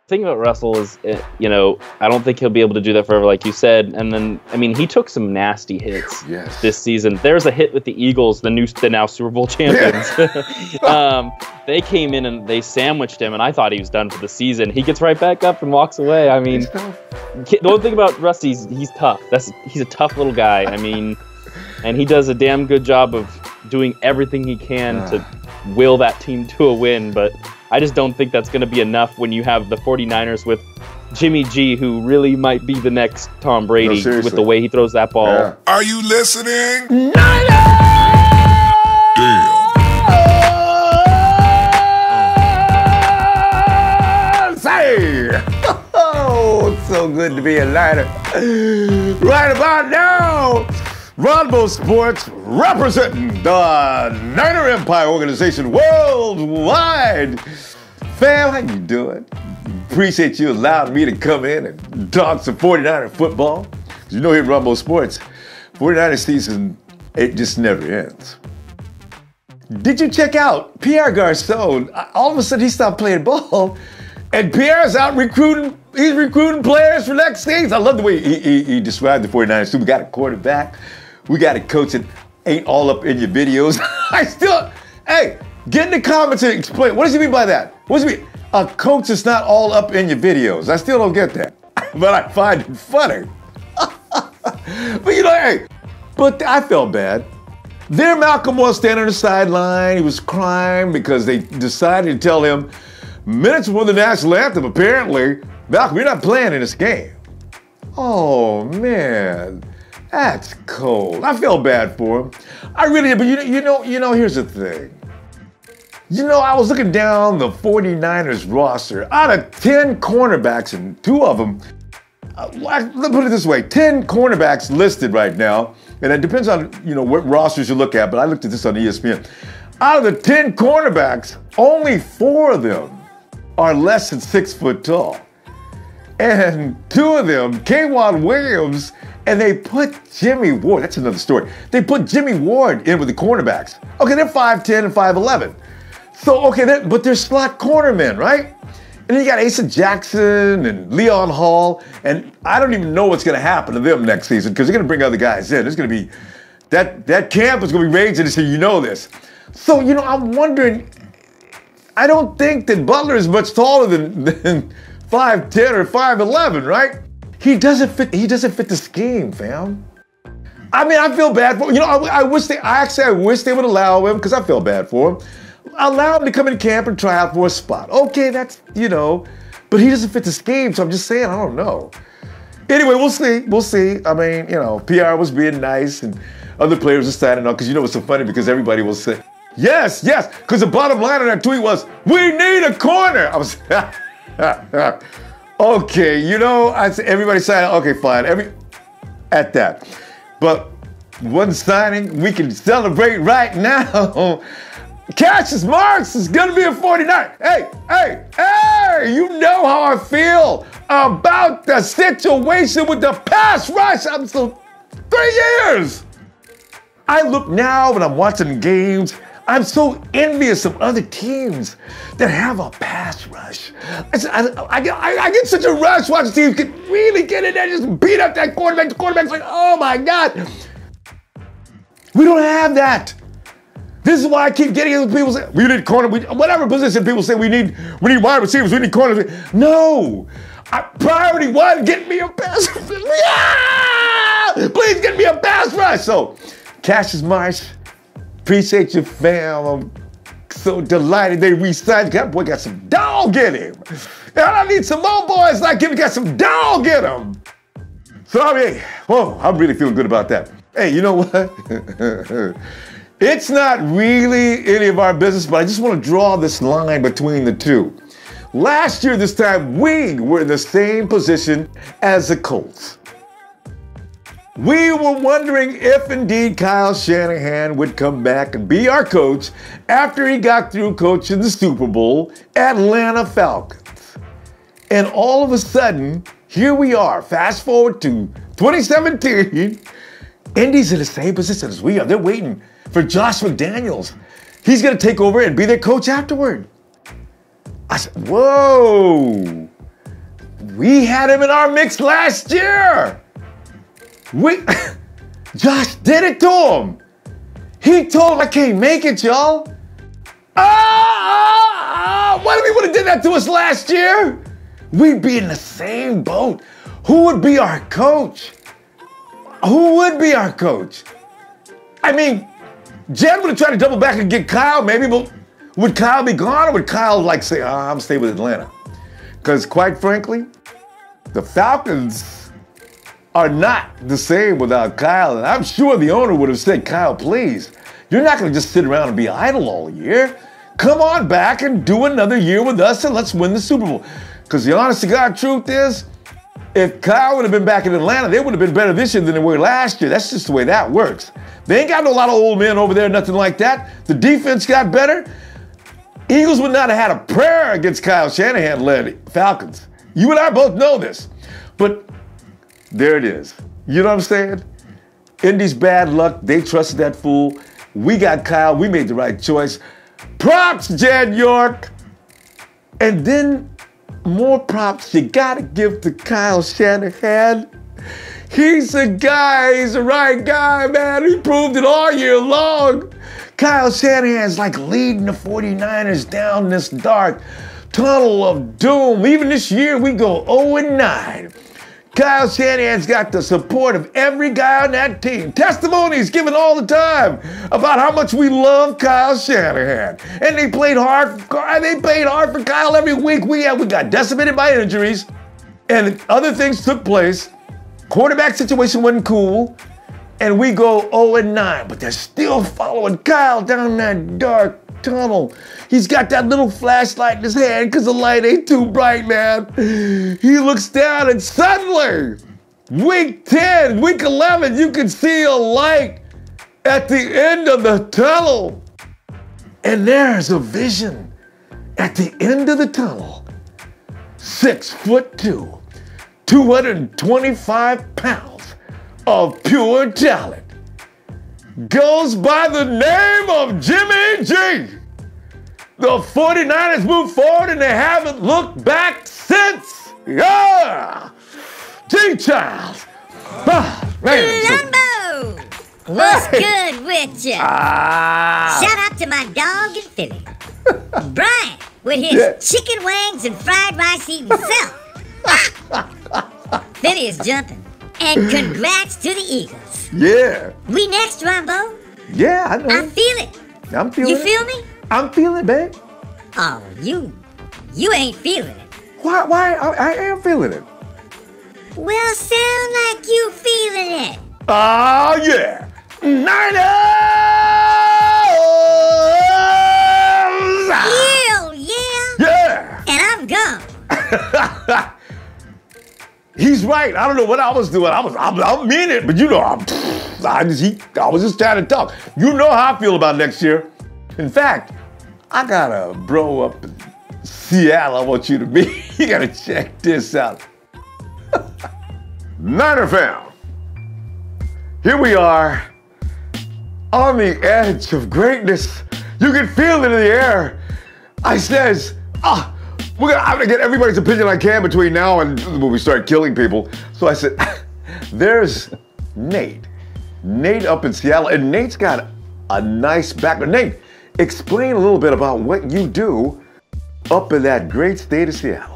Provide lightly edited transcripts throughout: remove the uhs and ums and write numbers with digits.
thing about Russell is, I don't think he'll be able to do that forever, like you said. And then, he took some nasty hits this season. There's a hit with the Eagles, the now Super Bowl champions. They came in and they sandwiched him, and I thought he was done for the season. He gets right back up and walks away. The only thing about Rusty, he's tough. He's a tough little guy. And he does a damn good job of doing everything he can to will that team to a win, but I just don't think that's going to be enough when you have the 49ers with Jimmy G, who really might be the next Tom Brady with the way he throws that ball. Yeah. Are you listening? Say! Oh, it's so good to be a Niner. Right about now, Ronbo Sports representing the Niner Empire organization worldwide. Fam, how you doing? Appreciate you allowing me to come in and talk some 49er football. You know here at Ronbo Sports, 49er season, it just never ends. Did you check out Pierre Garçon? All of a sudden he stopped playing ball, and Pierre's out recruiting. He's recruiting players for next season. I love the way he described the 49ers too. We got a quarterback. We got a coach that ain't all up in your videos. Hey, get in the comments and explain. What does he mean by that? What does he mean? A coach that's not all up in your videos. I still don't get that. But I find it funny. But but I felt bad. There Malcolm was standing on the sideline. He was crying because they decided to tell him minutes before the national anthem, apparently, Malcolm, you're not playing in this game. Oh, man. That's cold. I felt bad for him. I really did, but here's the thing. I was looking down the 49ers roster. Out of 10 cornerbacks, and 2 of them, let's put it this way, 10 cornerbacks listed right now, and it depends on, what rosters you look at, but I looked at this on ESPN. Out of the 10 cornerbacks, only 4 of them are less than 6 foot tall. And 2 of them, K'Wan Williams, and they put Jimmy Ward, that's another story. They put Jimmy Ward in with the cornerbacks. Okay, they're 5'10 and 5'11. So, but they're slot cornermen, right? And then you got Asa Jackson and Leon Hall, and I don't even know what's going to happen to them next season because they're going to bring other guys in. There's going to be, that camp is going to be raging to see this. So, I'm wondering, I don't think that Butler is much taller than 5'10 or 5'11, right? He doesn't fit the scheme, fam. I feel bad for him. I wish they would allow him, because I feel bad for him. Allow him to come in camp and try out for a spot. Okay, that's, but he doesn't fit the scheme, so I'm just saying, I don't know. Anyway, we'll see. PR was being nice, and other players are signing up, because it's so funny, because everybody will say, yes, because the bottom line of that tweet was, we need a corner. I was, okay, I said, everybody signed up, okay, fine, at that. But one signing we can celebrate right now. Cassius Marsh is going to be a 49. Hey, you know how I feel about the situation with the pass rush. 3 years. I look now when I'm watching games, I'm so envious of other teams that have a pass rush. I get such a rush watching teams really get in there and just beat up that quarterback. The quarterback's like, oh my God. We don't have that. This is why I keep getting into people saying, we need corner, whatever position people say we need wide receivers, we need corners. No. Priority 1, get me a pass rush. Yeah! Please get me a pass rush. So, Cassius Marsh, appreciate you, fam. I'm so delighted they re-signed. That boy got some dog in him. And I need some more boys like him to get some dog in him. So, I'm really feeling good about that. Hey, you know what? It's not really any of our business, but I just want to draw this line between the two. Last year, this time, we were in the same position as the Colts. We were wondering if indeed Kyle Shanahan would come back and be our coach after he got through coaching the Super Bowl Atlanta Falcons. And all of a sudden, here we are, fast forward to 2017, Indy's in the same position as we are. They're waiting for Josh McDaniels. He's going to take over and be their coach afterward. I said, whoa. We had him in our mix last year. Josh did it to him. He told him, I can't make it, y'all. What if he would have did that to us last year? We'd be in the same boat. Who would be our coach? Who would be our coach? I mean, Jed would have tried to double back and get Kyle, maybe, but would Kyle be gone, or would Kyle like say, I'm staying with Atlanta? Because quite frankly, the Falcons are not the same without Kyle. And I'm sure the owner would have said, Kyle, please, you're not going to just sit around and be idle all year. Come on back and do another year with us and let's win the Super Bowl. Because the honest to God truth is, if Kyle would have been back in Atlanta, they would have been better this year than they were last year. That's just the way that works. They ain't got a lot of old men over there, nothing like that. The defense got better. Eagles would not have had a prayer against Kyle Shanahan-led Falcons. You and I both know this. But there it is. You know what I'm saying? Indy's bad luck. They trusted that fool. We got Kyle. We made the right choice. Props, Jed York. And then more props you gotta give to Kyle Shanahan. He's a guy. He's the right guy, man. He proved it all year long. Kyle Shanahan's like leading the 49ers down this dark tunnel of doom. Even this year, we go 0-9. Kyle Shanahan's got the support of every guy on that team. Testimonies given all the time about how much we love Kyle Shanahan. And they played hard for Kyle every week. We got decimated by injuries, and other things took place. Quarterback situation wasn't cool, and we go 0-9. But they're still following Kyle down that dark tunnel. He's got that little flashlight in his hand because the light ain't too bright, man. He looks down and suddenly, week 10, week 11, you can see a light at the end of the tunnel. And there's a vision at the end of the tunnel. 6'2", 225 pounds of pure talent. Goes by the name of Jimmy G. The 49ers move forward and they haven't looked back since. Yeah! G-Child. Ronbo! What's good with ya? Shout out to my dog in Philly. Brian, with his chicken wings and fried rice eating self. Philly is jumping. And congrats to the Eagles. Yeah. We next, Ronbo. Yeah, I know. I feel it. I'm feeling it. You feel me? I'm feeling it, babe. Oh, you ain't feeling it. Why? I am feeling it. Well, sound like you feeling it. Oh, yeah. Niners! Hell yeah. Yeah. And I'm gone. He's right. I don't know what I was doing. I mean it, but you know, I was just trying to talk. You know how I feel about next year. In fact, I got a bro up in Seattle I want you to meet. You gotta check this out. Niner fam, here we are on the edge of greatness. You can feel it in the air. I says, I'm gonna get everybody's opinion I can between now and when we start killing people. So I said, there's Nate. Nate up in Seattle, and Nate's got a nice background. Nate, explain a little bit about what you do up in that great state of Seattle.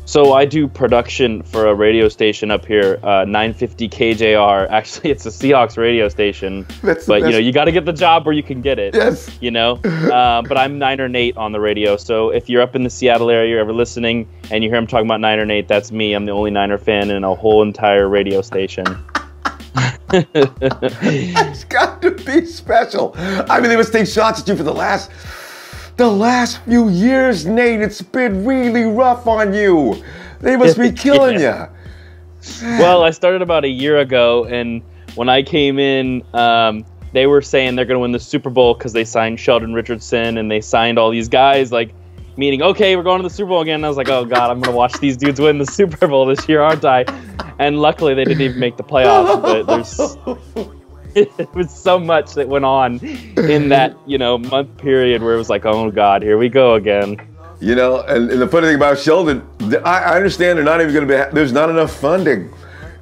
So I do production for a radio station up here, 950 KJR. Actually, it's a Seahawks radio station. But, you know, you got to get the job where you can get it. Yes. You know? But I'm Niner Nate on the radio. So if you're up in the Seattle area, you're ever listening, and you hear him talking about Niner Nate, that's me. I'm the only Niner fan in a whole entire radio station. It's got to be special. I mean, they must take shots at you for the last few years, Nate. It's been really rough on you. They must be killing you. Well, I started about a year ago, and when I came in, they were saying they're going to win the Super Bowl because they signed Sheldon Richardson, and they signed all these guys, like, meaning, okay, we're going to the Super Bowl again. And I was like, oh, God, I'm going to watch these dudes win the Super Bowl this year, aren't I? And luckily, they didn't even make the playoffs, but it was so much that went on in that, you know, month period where it was like, oh God, here we go again. You know, and the funny thing about Sheldon, I understand they're not even going to be, there's not enough funding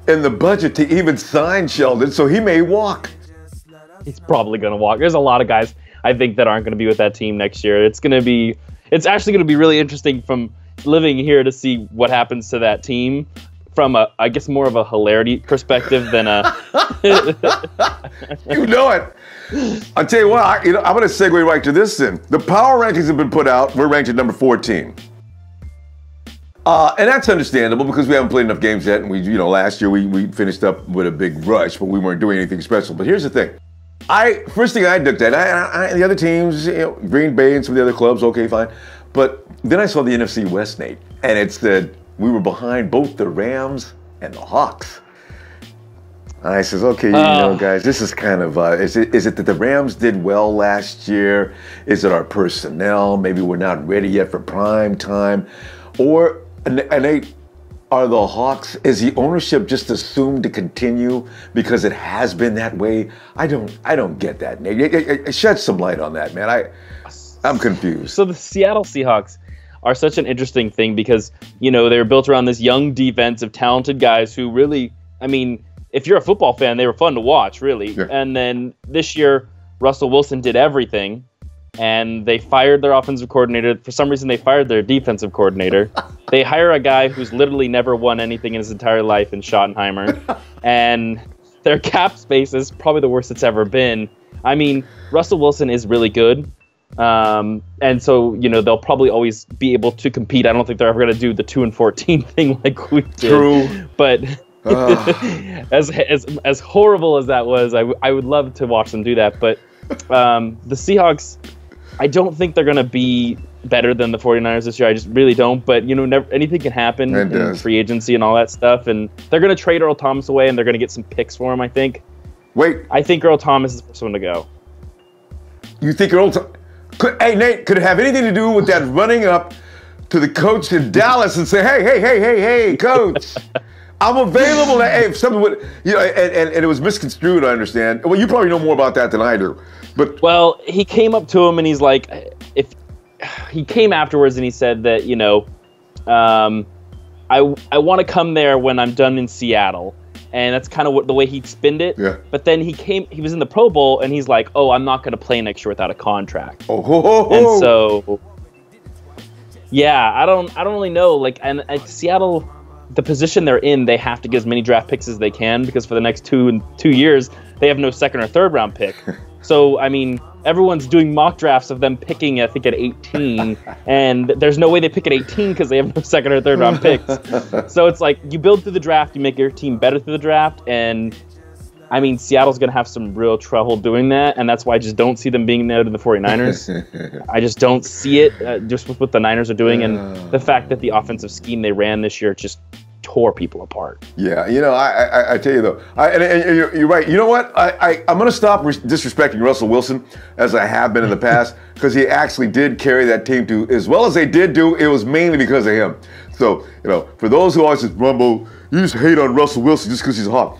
in the budget to even sign Sheldon, so he may walk. He's probably going to walk. There's a lot of guys, I think, that aren't going to be with that team next year. It's actually going to be really interesting from living here to see what happens to that team from I guess more of a hilarity perspective than a... You know it. I'll tell you what, I'm going to segue right to this then. The power rankings have been put out. We're ranked at number 14. And that's understandable because we haven't played enough games yet. And last year we finished up with a big rush, but we weren't doing anything special. But here's the thing. First thing I looked at, the other teams, Green Bay and some of the other clubs, okay, fine. But then I saw the NFC West, Nate, and it said we were behind both the Rams and the Hawks. I says, okay, guys, this is kind of, is it that the Rams did well last year? Is it our personnel? Maybe we're not ready yet for prime time. Or, are the Hawks, is the ownership just assumed to continue because it has been that way? I don't get that, Nate. Shed some light on that, man. I'm confused. So the Seattle Seahawks are such an interesting thing because, they're built around this young defense of talented guys who really, if you're a football fan, they were fun to watch, really. Yeah. And then this year, Russell Wilson did everything, and they fired their offensive coordinator. For some reason, they fired their defensive coordinator. They hire a guy who's literally never won anything in his entire life in Schottenheimer, and their cap space is probably the worst it's ever been. Russell Wilson is really good, and so they'll probably always be able to compete. I don't think they're ever going to do the 2-14 thing like we did. True, but. As horrible as that was, I would love to watch them do that. But the Seahawks, I don't think they're going to be better than the 49ers this year. I just really don't. But, anything can happen in free agency and all that stuff. And they're going to trade Earl Thomas away, and they're going to get some picks for him, I think. Wait. I think Earl Thomas is the first one to go. You think Earl Thomas... Hey, Nate, could it have anything to do with that running up to the coach in Dallas and say, hey, coach... I'm available. If something would, and it was misconstrued, I understand. Well, you probably know more about that than I do. But he came up to him and he's like, he came afterwards and he said that, I want to come there when I'm done in Seattle. And that's kind of the way he'd spend it. Yeah. But then he was in the Pro Bowl and he's like, oh, I'm not going to play next year without a contract. And so, yeah, I don't really know. And Seattle, the position they're in, they have to get as many draft picks as they can because for the next 2 years, they have no second or third round pick. So, everyone's doing mock drafts of them picking, I think, at 18, and there's no way they pick at 18 because they have no second or third round picks. So it's like you build through the draft, you make your team better through the draft, and Seattle's going to have some real trouble doing that, and that's why I just don't see them being there to the 49ers. I just don't see it, just with what the Niners are doing, and the fact that the offensive scheme they ran this year just tore people apart. Yeah, I tell you though, and you're right. You know what? I'm going to stop disrespecting Russell Wilson as I have been in the past because he actually did carry that team to as well as they did do. It was mainly because of him. So for those who always say, Ronbo, you just hate on Russell Wilson just because he's hot.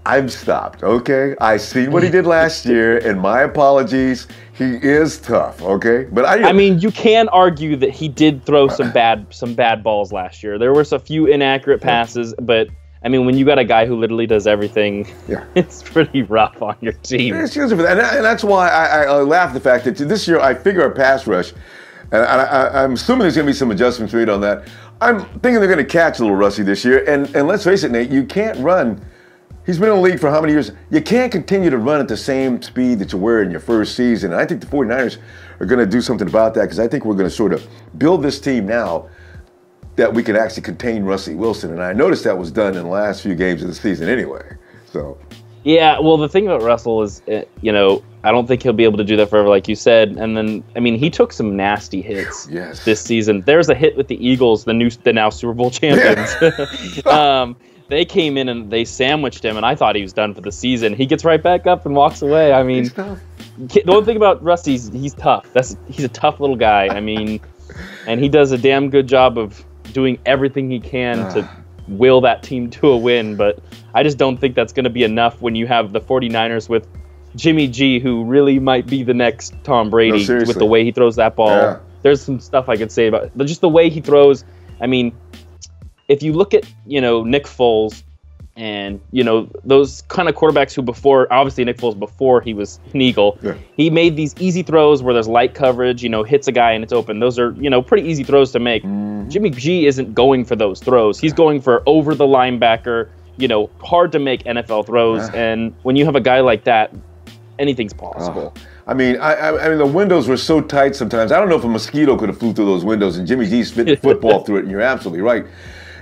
I've stopped, okay? I seen what he did last year, and my apologies. He is tough, okay? But you can argue that he did throw some bad balls last year. There were a few inaccurate passes, but when you got a guy who literally does everything, it's pretty rough on your team. And that's why I laugh at the fact that this year I figure our pass rush, and I'm assuming there's going to be some adjustments made on that. I'm thinking they're going to catch a little rusty this year, and let's face it, Nate, you can't run. He's been in the league for how many years? You can't continue to run at the same speed that you were in your first season. And I think the 49ers are going to do something about that because I think we're going to sort of build this team now that we can actually contain Russell Wilson. And I noticed that was done in the last few games of the season anyway. So, yeah, well, the thing about Russell is, I don't think he'll be able to do that forever, like you said. And then, he took some nasty hits this season. There's a hit with the Eagles, the now Super Bowl champions. Yeah. They came in and they sandwiched him, and I thought he was done for the season. He gets right back up and walks away. He's tough. The one thing about Rusty, he's tough. He's a tough little guy. And he does a damn good job of doing everything he can to will that team to a win. But I just don't think that's going to be enough when you have the 49ers with Jimmy G, who really might be the next Tom Brady with the way he throws that ball. there's some stuff I could say about just the way he throws. I mean, if you look at, Nick Foles and, those kind of quarterbacks who obviously Nick Foles before he was an Eagle, he made these easy throws where there's light coverage, hits a guy and it's open. Those are, pretty easy throws to make. Jimmy G isn't going for those throws. He's going for over the linebacker, hard to make NFL throws. And when you have a guy like that, anything's possible. I mean, I mean, the windows were so tight sometimes. I don't know if a mosquito could have flew through those windows, and Jimmy G's fit the football through it, and you're absolutely right.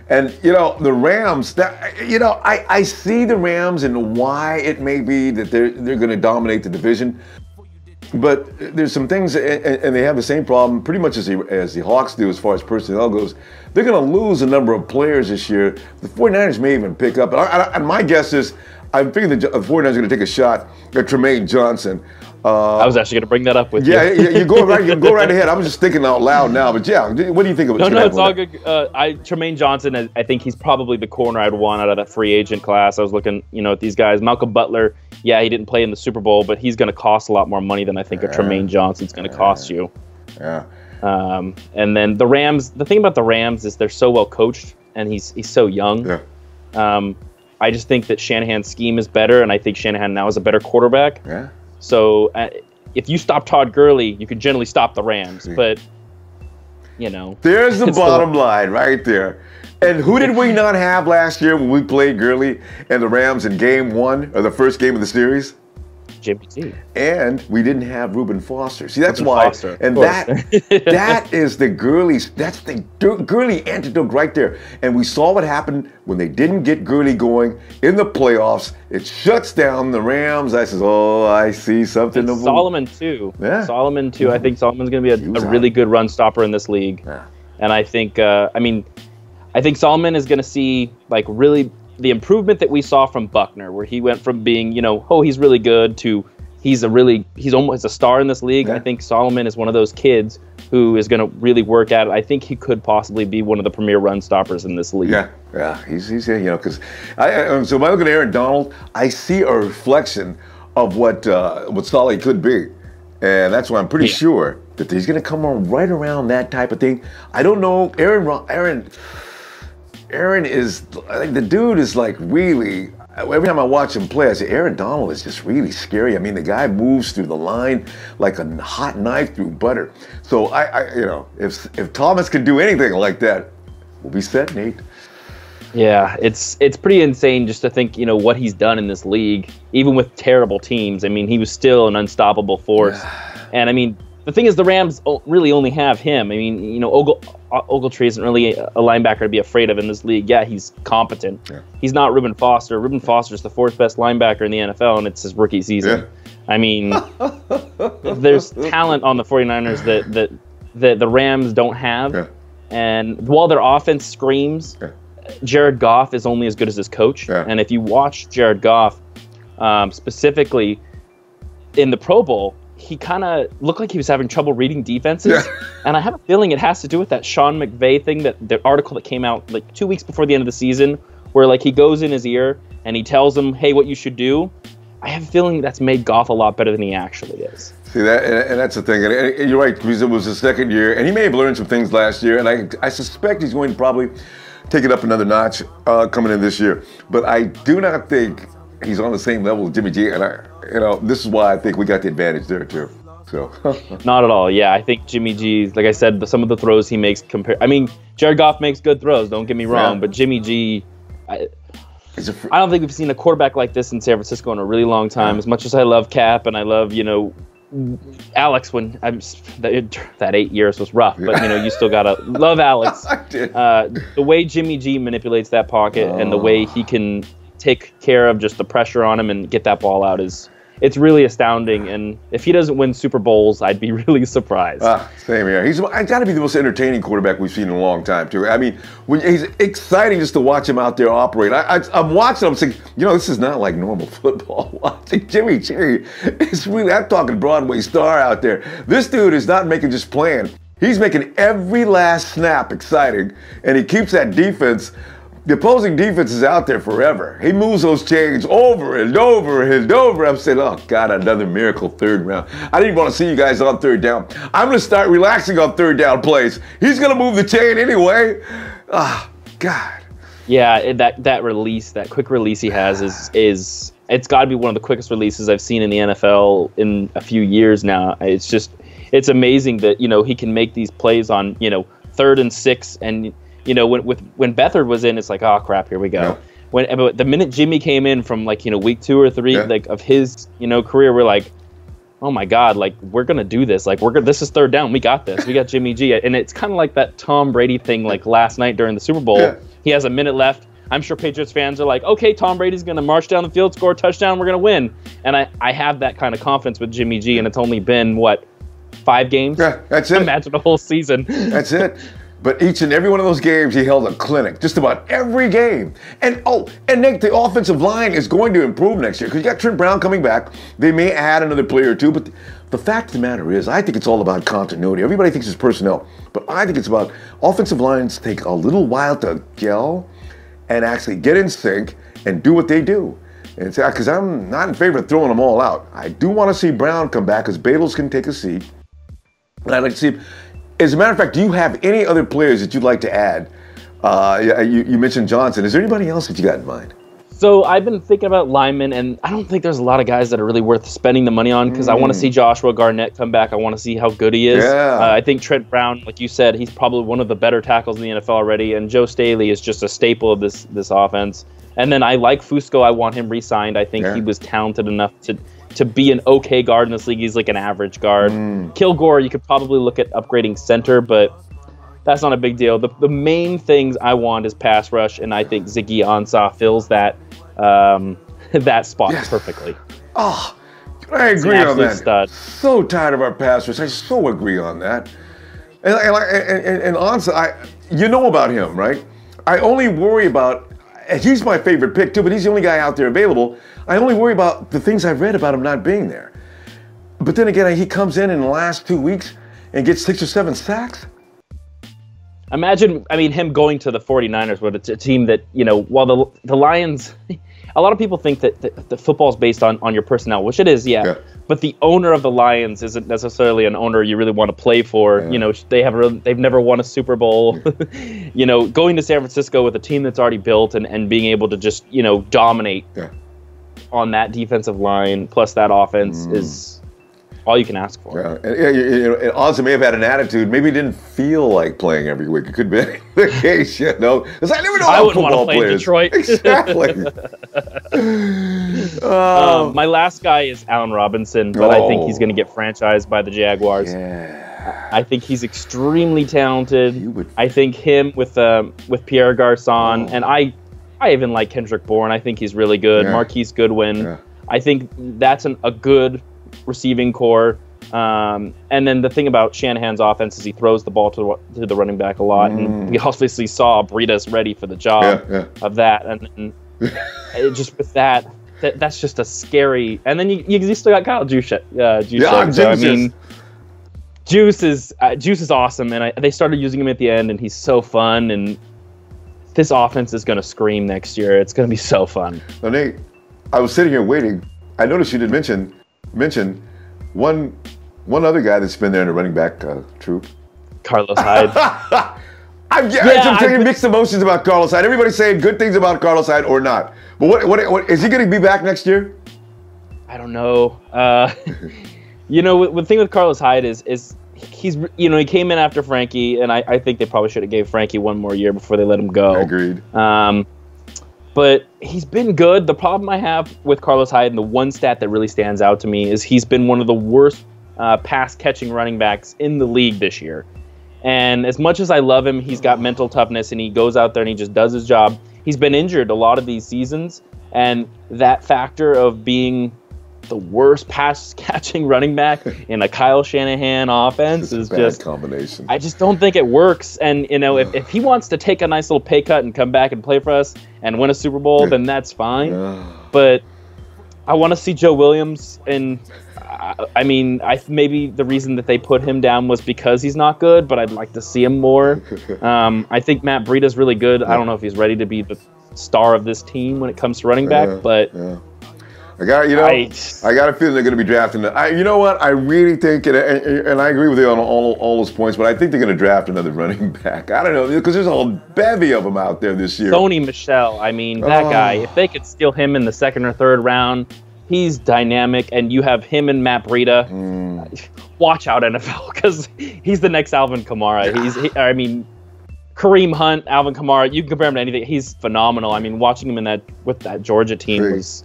And, the Rams, I see the Rams and why it may be that they're going to dominate the division. But there's some things, and they have the same problem pretty much as the Hawks do as far as personnel goes. They're going to lose a number of players this year. The 49ers may even pick up. And my guess is, I'm thinking the 49ers are going to take a shot at Tremaine Johnson. I was actually going to bring that up with you. Yeah, you go right ahead. I was just thinking out loud now, but yeah, what do you think of it? No, it's all good. Tremaine Johnson, I think he's probably the corner I'd want out of that free agent class. I was looking, at these guys. Malcolm Butler, he didn't play in the Super Bowl, but he's going to cost a lot more money than I think a Tremaine Johnson's going to cost you. Yeah. And then the Rams. The thing about the Rams is they're so well coached, and he's so young. Yeah. I just think that Shanahan's scheme is better, and I think Shanahan now is a better quarterback. Yeah. So if you stop Todd Gurley, you can generally stop the Rams. But, There's the bottom line right there. And who did we not have last year when we played Gurley and the Rams in game 1 or the first game of the series? Jimmy G. And we didn't have Reuben Foster. See, that's Reuben why. Foster, and that is the Gurley antidote right there. And we saw what happened when they didn't get Gurley going in the playoffs. It shuts down the Rams. I says, I see something. And Solomon too. Yeah. Solomon too. I think Solomon's going to be a really good run stopper in this league. Yeah. And I think, I think Solomon is going to see really the improvement that we saw from Buckner, where he went from being, he's really good to he's almost a star in this league. Yeah. I think Solomon is one of those kids who is going to really work at it. I think he could possibly be one of the premier run stoppers in this league. Yeah, he's because so when I look at Aaron Donald, I see a reflection of what Sully could be, and that's why I'm pretty sure that he's going to come on right around that type of thing. I don't know, Aaron is, I think the dude is really, every time I watch him play, I say, Aaron Donald is just really scary. I mean, the guy moves through the line like a hot knife through butter. So if Thomas can do anything like that, we'll be set, Nate. Yeah, it's pretty insane just to think, what he's done in this league, even with terrible teams. I mean, he was still an unstoppable force. And I mean, the thing is, the Rams really only have him. I mean, Ogletree isn't really a linebacker to be afraid of in this league. Yeah, he's competent. Yeah. He's not Reuben Foster. Reuben Foster's the 4th best linebacker in the NFL, and it's his rookie season. Yeah. I mean, there's talent on the 49ers that the Rams don't have. Yeah. And while their offense screams, Jared Goff is only as good as his coach. Yeah. And if you watch Jared Goff, specifically in the Pro Bowl, he kind of looked like he was having trouble reading defenses. Yeah. And I have a feeling it has to do with that Sean McVay thing, that the article that came out 2 weeks before the end of the season, where he goes in his ear and he tells him, hey, what you should do. I have a feeling that's made Goff a lot better than he actually is. See that, and that's the thing. And you're right, because it was his second year, and he may have learned some things last year, and I suspect he's going to probably take it up another notch coming in this year. But I do not think he's on the same level as Jimmy G, and this is why I think we got the advantage there too. So not at all. Yeah, I think Jimmy G, like I said, some of the throws he makes Jared Goff makes good throws. Don't get me wrong, but Jimmy G, I don't think we've seen a quarterback like this in San Francisco in a really long time. As much as I love Cap and I love Alex, that 8 years was rough, but you still gotta love Alex. The way Jimmy G manipulates that pocket and the way he can take care of just the pressure on him and get that ball out it's really astounding. And if he doesn't win Super Bowls, I'd be really surprised. Same here. He's got to be the most entertaining quarterback we've seen in a long time, too. I mean, he's exciting just to watch him out there operate. I'm watching him saying, this is not like normal football. Watching Jimmy G is really, I'm talking Broadway star out there. This dude is not making just playing. He's making every last snap exciting, and he keeps that defense the opposing defense is out there forever. He moves those chains over and over and over. I'm saying, oh, God, another miracle third round. I didn't want to see you guys on third down. I'm going to start relaxing on third down plays. He's going to move the chain anyway. Ah, God. Yeah, that release, that quick release he has is it's got to be one of the quickest releases I've seen in the NFL in a few years now. It's amazing that, he can make these plays on, 3rd and 6, and when Beathard was in, it's like, oh crap, here we go. Yeah. But the minute Jimmy came in from week 2 or 3 of his career, we're like, oh my God, we're gonna do this. This is third down. We got this. We got Jimmy G. And it's kind of like that Tom Brady thing, last night during the Super Bowl. Yeah. He has a minute left. I'm sure Patriots fans are like, okay, Tom Brady's gonna march down the field, score a touchdown, we're gonna win. And I have that kind of confidence with Jimmy G. And it's only been 5 games? Yeah, that's it. Imagine a whole season. That's it. But each and every one of those games, he held a clinic. Just about every game. And Nick, the offensive line is going to improve next year because you got Trent Brown coming back. They may add another player or two, but the fact of the matter is, I think it's all about continuity. Everybody thinks it's personnel, but I think it's about offensive lines take a little while to gel and actually get in sync and do what they do. And because I'm not in favor of throwing them all out. I do want to see Brown come back because Bagels can take a seat. And I'd like to see. As a matter of fact, do you have any other players that you'd like to add? You mentioned Johnson. Is there anybody else that you got in mind? So I've been thinking about linemen, and I don't think there's a lot of guys that are really worth spending the money on because I want to see Joshua Garnett come back. I want to see how good he is. Yeah. I think Trent Brown, like you said, he's probably one of the better tackles in the NFL already, and Joe Staley is just a staple of this offense. And then I like Fusco. I want him re-signed. I think he was talented enough to be an okay guard in this league. He's like an average guard. Kilgore, you could probably look at upgrading center, but that's not a big deal. The main things I want is pass rush, and I think Ziggy Ansah fills that that spot perfectly. Oh, I agree on that. Stud. So tired of our pass rush. I so agree on that. And Ansah, you know about him, right? I only worry about. He's my favorite pick too, but he's the only guy out there available. I only worry about the things I've read about him not being there. But then again, he comes in the last 2 weeks and gets 6 or 7 sacks. Imagine, him going to the 49ers, but it's a team that, while the Lions, a lot of people think that the football's based on your personnel, which it is, yeah. But the owner of the Lions isn't necessarily an owner you really want to play for. Yeah. They've never won a Super Bowl. Going to San Francisco with a team that's already built and being able to just, dominate on that defensive line plus that offense is all you can ask for. And Ansah may have had an attitude. Maybe he didn't feel like playing every week. It could be the case, because I never know how football players. Detroit. Exactly. My last guy is Allen Robinson, but I think he's going to get franchised by the Jaguars. Yeah. I think he's extremely talented. I think him with Pierre Garçon, and I even like Kendrick Bourne. I think he's really good. Marquise Goodwin. I think that's a good receiving core. And then the thing about Shanahan's offense is he throws the ball to the running back a lot. And we obviously saw Breida's ready for the job of that. And just with that's just a scary. And then you still got Kyle Juice. Juice is awesome. And they started using him at the end, and he's so fun. And this offense is going to scream next year. It's going to be so fun. Now, Nate, I was sitting here waiting. I noticed you did mention one other guy that's been there in the running back troop. Carlos Hyde. I'm taking mixed emotions about Carlos Hyde. Everybody's saying good things about Carlos Hyde or not. But what is he going to be back next year? I don't know. The thing with Carlos Hyde is he's he came in after Frankie, and I think they probably should have gave Frankie one more year before they let him go. Agreed. But he's been good. The problem I have with Carlos Hyde, and the one stat that really stands out to me, is he's been one of the worst pass-catching running backs in the league this year. And as much as I love him, he's got mental toughness, and he goes out there and he just does his job. He's been injured a lot of these seasons, and that factor of being the worst pass-catching running back in a Kyle Shanahan offense is just combination. I just don't think it works. And if he wants to take a nice little pay cut and come back and play for us and win a Super Bowl, then that's fine. But I want to see Joe Williams, and I mean, maybe the reason that they put him down was because he's not good, but I'd like to see him more. I think Matt Breida's really good. I don't know if he's ready to be the star of this team when it comes to running back, but I got a feeling they're going to be drafting. You know what? I really think, and I agree with you on all those points, but I think they're going to draft another running back. I don't know, because there's a whole bevy of them out there this year. Sony Michel, I mean, that guy, if they could steal him in the second or third round, he's dynamic, and you have him and Matt Breida. Watch out, NFL, because he's the next Alvin Kamara. Kareem Hunt, Alvin Kamara, you can compare him to anything. He's phenomenal. I mean, watching him with that Georgia team was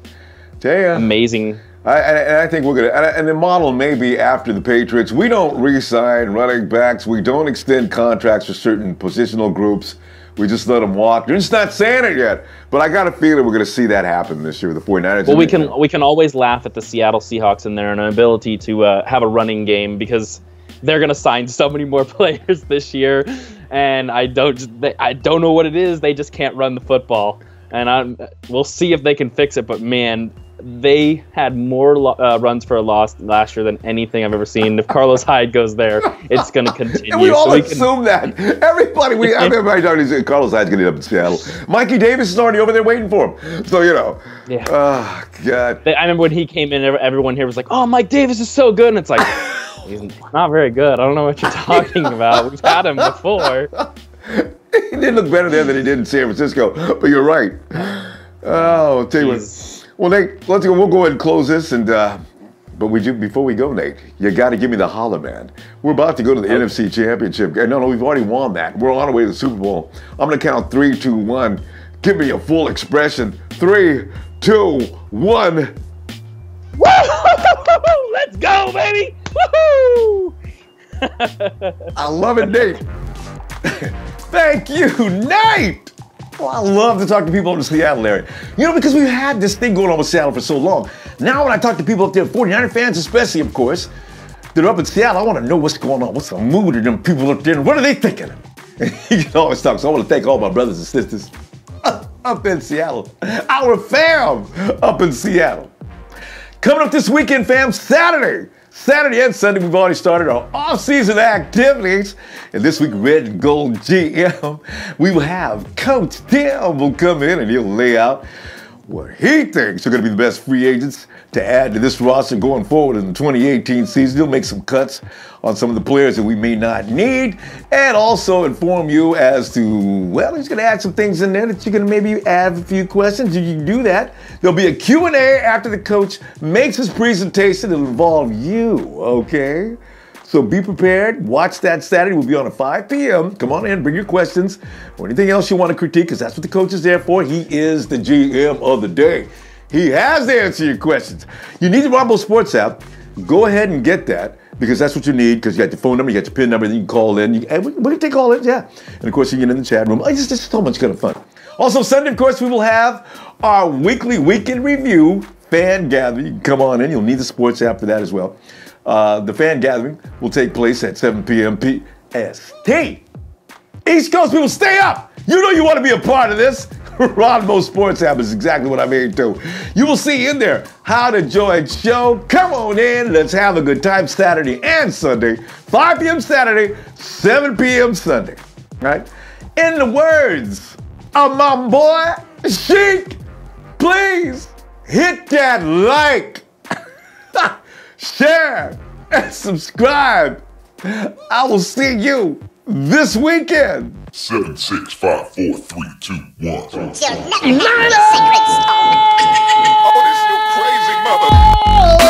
amazing. I think we're going to, and the model may be after the Patriots. We don't re-sign running backs. We don't extend contracts for certain positional groups. We just let them walk. They're just not saying it yet. But I got a feeling we're going to see that happen this year with the 49ers. Well, we can always laugh at the Seattle Seahawks and their inability to have a running game, because they're going to sign so many more players this year. And I don't know what it is. They just can't run the football. And we'll see if they can fix it. But, man, they had more runs for a loss last year than anything I've ever seen. If Carlos Hyde goes there, it's going to continue. And we all assume that. Everybody already said Carlos Hyde's going to end up in Seattle. Mikey Davis is already over there waiting for him. So, Yeah. Oh, God. I remember when he came in, everyone here was like, oh, Mike Davis is so good. And it's like, he's not very good. I don't know what you're talking about. We've had him before. He did look better there than he did in San Francisco. But you're right. Oh, I'll tell you what. Well, Nate, let's go. We'll go ahead and close this, but before we go, Nate, you got to give me the holla, man. We're about to go to the NFC Championship. No, we've already won that. We're on our way to the Super Bowl. I'm going to count 3, 2, 1. Give me a full expression. 3, 2, 1. Woo! Let's go, baby! Woohoo! I love it, Nate. Thank you, Nate. Well, I love to talk to people in the Seattle area. Because we've had this thing going on with Seattle for so long. Now when I talk to people up there, 49er fans especially, of course, that are up in Seattle, I want to know what's going on. What's the mood of them people up there? What are they thinking? You can always talk. So I want to thank all my brothers and sisters up in Seattle. Our fam up in Seattle. Coming up this weekend, fam, Saturday and Sunday, we've already started our off-season activities. And this week, Red and Gold GM, we will have Coach Tim will come in and he'll lay out what he thinks are going to be the best free agents to add to this roster going forward in the 2018 season. He'll make some cuts on some of the players that we may not need, and also inform you as to, well, he's going to add some things in there that you can maybe add a few questions. You can do that. There'll be a Q&A after the coach makes his presentation. It'll involve you, okay? So be prepared. Watch that Saturday. We'll be on at 5 p.m. Come on in, bring your questions or anything else you want to critique, because that's what the coach is there for. He is the GM of the day. He has to answer your questions. You need the Ronbo Sports app. Go ahead and get that, because that's what you need, because you got your phone number, you got your PIN number, then you can call in. We can take all in, yeah. And, of course, you get in the chat room. It's just so much kind of fun. Also, Sunday, of course, we will have our weekly weekend review fan gathering. You can come on in. You'll need the sports app for that as well. The fan gathering will take place at 7 p.m. PST. East Coast people, stay up. You know you want to be a part of this. Ronbo Sports app is exactly what I made too. You will see in there how to join show. Come on in. Let's have a good time Saturday and Sunday. 5 p.m. Saturday, 7 p.m. Sunday. Right? In the words of my boy, Sheik, please hit that like, share, and subscribe. I will see you this weekend. 7, 6, 5, 4, 3, 2, 1. You'll never have my secrets. Oh, this you crazy mother.